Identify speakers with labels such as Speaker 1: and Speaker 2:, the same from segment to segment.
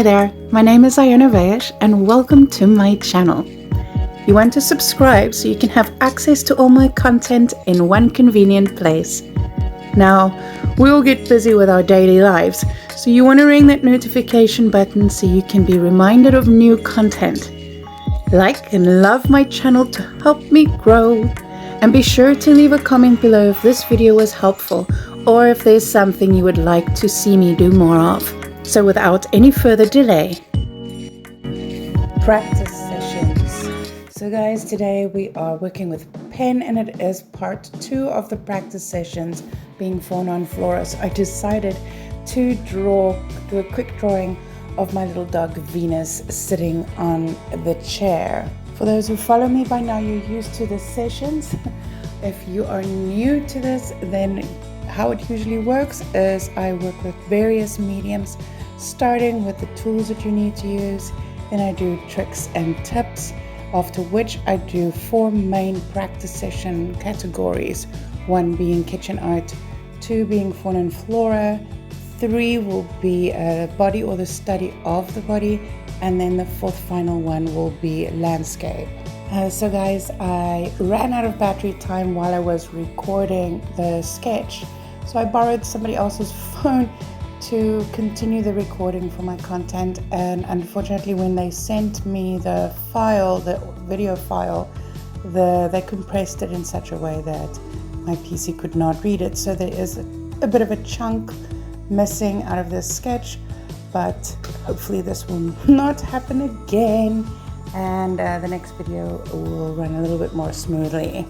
Speaker 1: Hi there, my name is Iona and welcome to my channel. You want to subscribe so you can have access to all my content in one convenient place. Now, we all get busy with our daily lives, so you want to ring that notification button so you can be reminded of new content. Like and love my channel to help me grow, and be sure to leave a comment below if this video was helpful or if there's something you would like to see me do more of. So without any further delay, practice sessions. So guys, today we are working with pen and it is part 2 of the practice sessions being fauna and flora. So I decided to do a quick drawing of my little dog Venus sitting on the chair. For those who follow me by now, you're used to the sessions. If you are new to this, then how it usually works is I work with various mediums, starting with the tools that you need to use. Then I do tricks and tips, after which I do 4 main practice session categories. 1 being kitchen art, 2 being fauna and flora, 3 will be body or the study of the body, and then the 4th final one will be landscape. So guys, I ran out of battery time while I was recording the sketch, so I borrowed somebody else's phone to continue the recording for my content, and unfortunately when they sent me the file, the video file, they compressed it in such a way that my PC could not read it, so there is a bit of a chunk missing out of this sketch, but hopefully this will not happen again, and the next video will run a little bit more smoothly.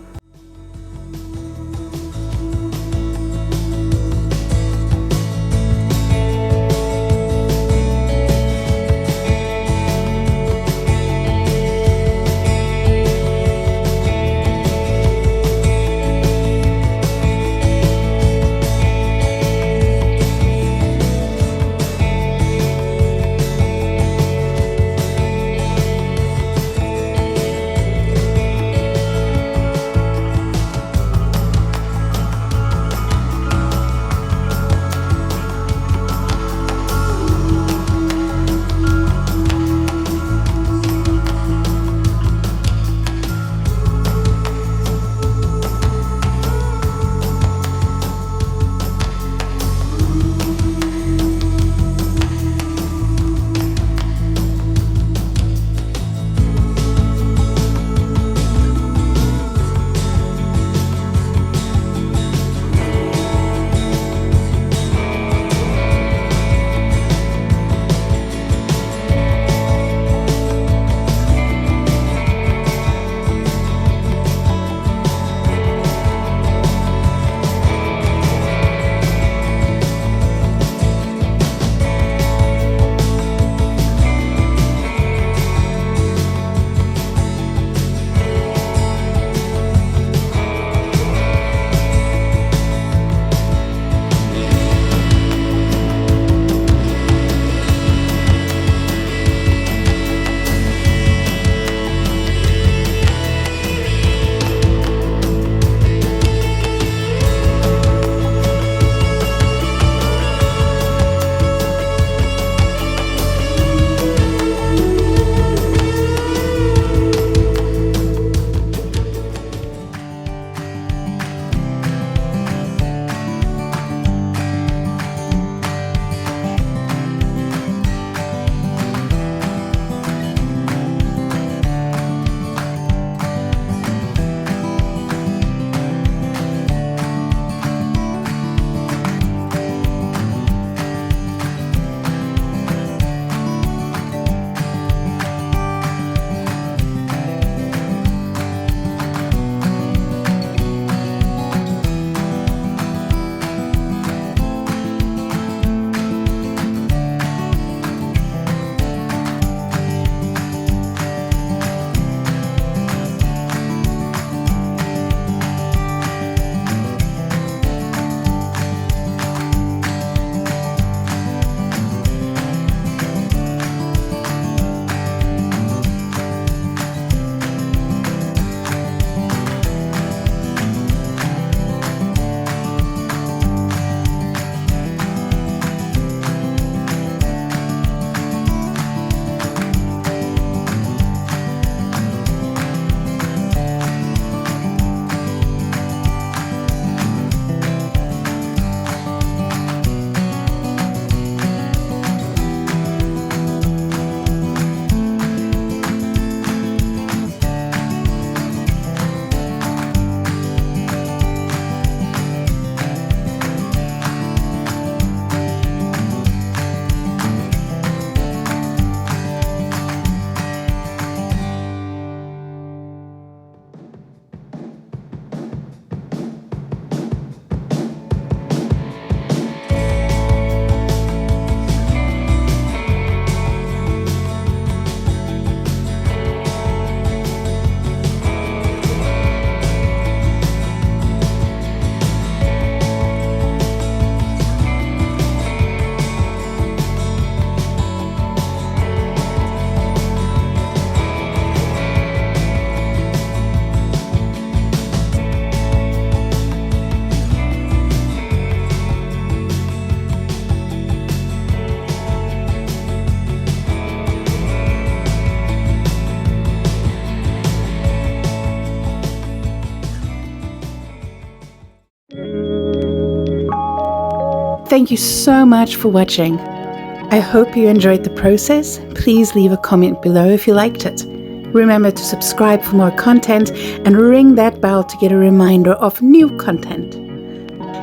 Speaker 1: Thank you so much for watching. I hope you enjoyed the process. Please leave a comment below if you liked it. Remember to subscribe for more content and ring that bell to get a reminder of new content.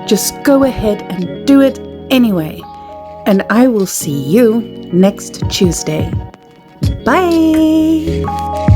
Speaker 1: Just go ahead and do it anyway. And I will see you next Tuesday. Bye!